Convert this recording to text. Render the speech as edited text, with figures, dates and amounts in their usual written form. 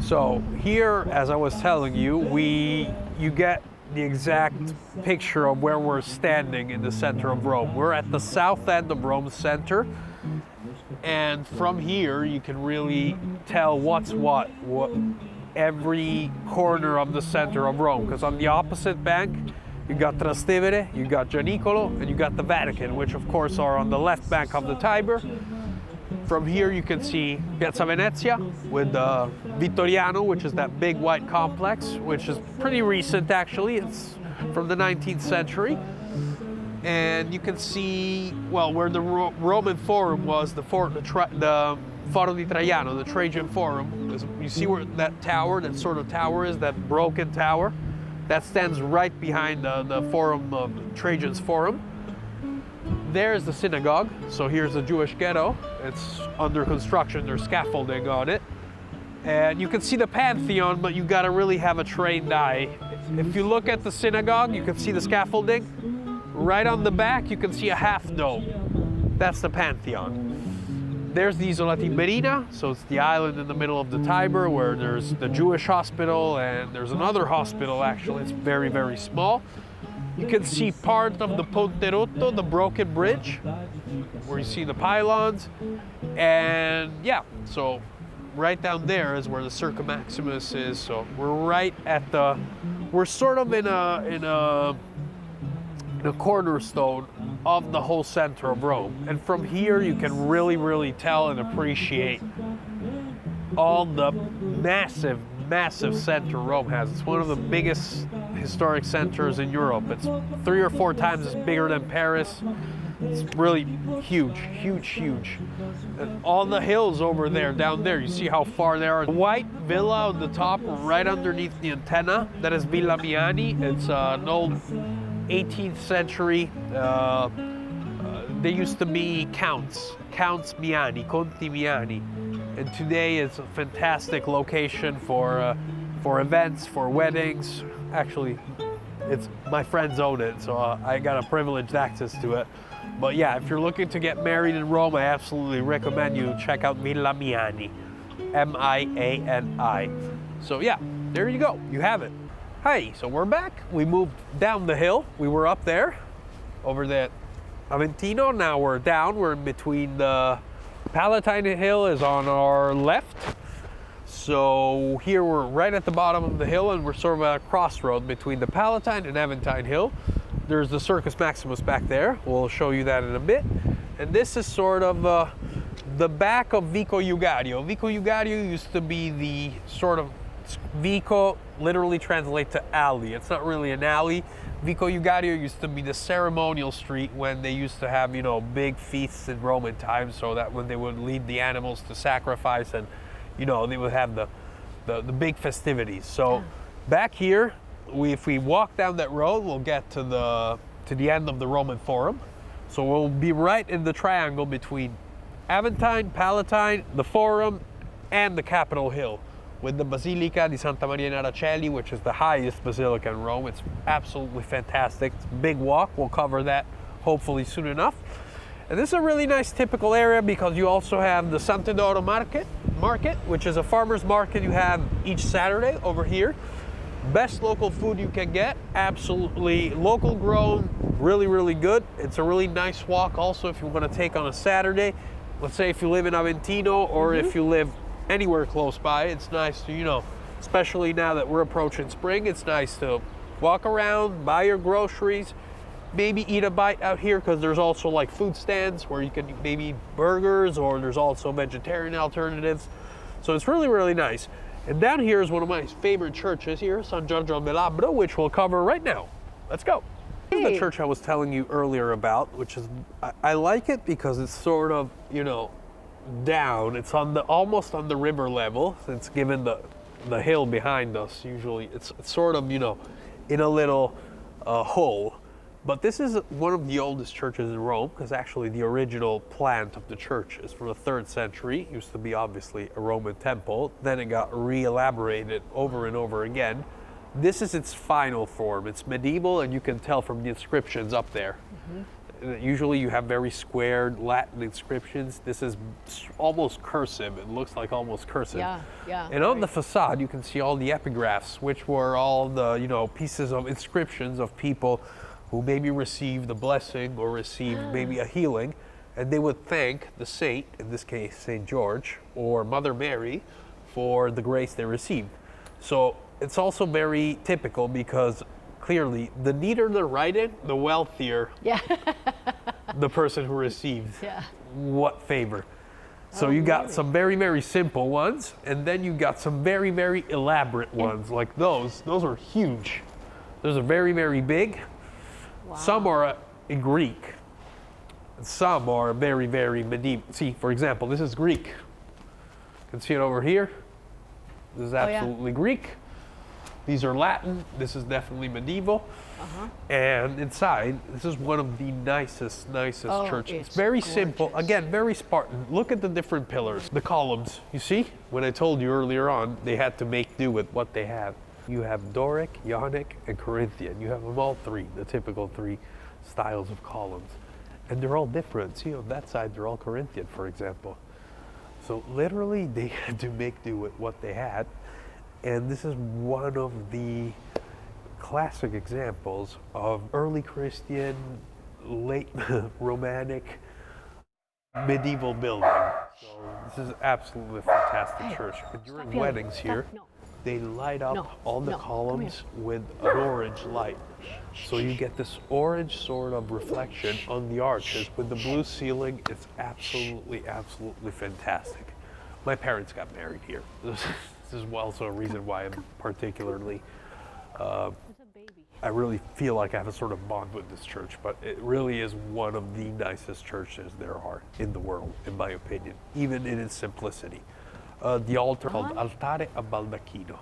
So here, as I was telling you, you get the exact picture of where we're standing in the center of Rome. We're at the south end of Rome's center, and from here you can really tell what's what every corner of the center of Rome, because on the opposite bank you got Trastevere, you got Gianicolo, and you got the Vatican, which of course are on the left bank of the Tiber. From here you can see Piazza Venezia with Vittoriano, which is that big white complex, which is pretty recent actually. It's from the 19th century. And you can see, well, where the Roman Forum was, the Foro di Traiano, the Trajan Forum. You see where that tower, that sort of tower is, that broken tower? That stands right behind the Forum of Trajan's Forum. There's the synagogue. So here's the Jewish ghetto. It's under construction. There's scaffolding on it. And you can see the Pantheon, but you gotta really have a trained eye. If you look at the synagogue, you can see the scaffolding. Right on the back, you can see a half dome. That's the Pantheon. There's the Isola Tiberina, so it's the island in the middle of the Tiber where there's the Jewish hospital, and there's another hospital actually. It's very, very small. You can see part of the Ponte Rotto, the broken bridge, where you see the pylons. And yeah, so right down there is where the Circus Maximus is. So we're sort of in a cornerstone of the whole center of Rome. And from here you can really, really tell and appreciate all the massive center Rome has. It's one of the biggest historic centers in Europe. It's 3 or 4 times as bigger than Paris. It's really huge. And all the hills over there, down there, you see how far they are. The white villa on the top, right underneath the antenna, that is Villa Miani. It's an old 18th century, they used to be Counts Miani, Conti Miani. And today it's a fantastic location for events, for weddings. Actually, it's my friends own it, so I got a privileged access to it. But yeah, if you're looking to get married in Rome, I absolutely recommend you check out Villa Miani, M-I-A-N-I. So yeah, there you go, you have it. Hey, so we're back. We moved down the hill. We were up there, over the Aventino. Now we're down. We're in between. The Palatine Hill is on our left. So here we're right at the bottom of the hill, and we're sort of at a crossroad between the Palatine and Aventine Hill. There's the Circus Maximus back there. We'll show you that in a bit. And this is sort of the back of Vico Jugario. Vico Jugario used to be the sort of Vico literally translates to alley. It's not really an alley. Vico Jugario used to be the ceremonial street when they used to have, big feasts in Roman times, so that when they would lead the animals to sacrifice, and they would have the big festivities. So back here, if we walk down that road, we'll get to the end of the Roman Forum. So we'll be right in the triangle between Aventine, Palatine, the Forum, and the Capitol Hill, with the Basilica di Santa Maria in Araceli, which is the highest basilica in Rome. It's absolutely fantastic. It's a big walk. We'll cover that hopefully soon enough. And this is a really nice typical area because you also have the San Teodoro Market, which is a farmer's market you have each Saturday over here. Best local food you can get, absolutely local grown, really, really good. It's a really nice walk also if you want to take on a Saturday. Let's say if you live in Aventino or if you live anywhere close by, it's nice to, especially now that we're approaching spring, it's nice to walk around, buy your groceries, maybe eat a bite out here because there's also like food stands where you can maybe eat burgers, or there's also vegetarian alternatives. So it's really, really nice. And down here is one of my favorite churches here, San Giorgio and Velabro, which we'll cover right now. Let's go. This is the church I was telling you earlier about, which is, I like it because it's sort of, down. It's almost on the river level. It's given the hill behind us. Usually it's sort of in a little hole. But this is one of the oldest churches in Rome, because actually the original plant of the church is from the 3rd century. It used to be obviously a Roman temple. Then it got re-elaborated over and over again. This is its final form. It's medieval, and you can tell from the inscriptions up there. Usually you have very squared Latin inscriptions. This is almost cursive. It looks like almost cursive. Yeah, yeah. And on the facade, you can see all the epigraphs, which were all the, pieces of inscriptions of people who maybe received a blessing or received maybe a healing. And they would thank the saint, in this case, St. George, or Mother Mary, for the grace they received. So it's also very typical because clearly, the neater the writing, the wealthier the person who received what favor. So you got some very, very simple ones, and then you got some very, very elaborate ones, like those. Those are huge. Those are very, very big. Wow. Some are in Greek. And some are very, very medieval. See, for example, this is Greek. You can see it over here. This is absolutely Greek. These are Latin. This is definitely medieval. And inside, this is one of the nicest churches. It's very simple. Again, very Spartan. Look at the different pillars, the columns. You see? When I told you earlier on, they had to make do with what they have. You have Doric, Ionic, and Corinthian. You have them all three, the typical three styles of columns. And they're all different. See, on that side, they're all Corinthian, for example. So literally, they had to make do with what they had. And this is one of the classic examples of early Christian, late Romantic, medieval building. So this is absolutely a fantastic church. And during weddings here, they light up all the columns with an orange light. So you get this orange sort of reflection on the arches with the blue ceiling. It's absolutely fantastic. My parents got married here. This is also a reason why I'm particularly, I really feel like I have a sort of bond with this church, but it really is one of the nicest churches there are in the world, in my opinion, even in its simplicity. The altar called Altare a Baldacchino.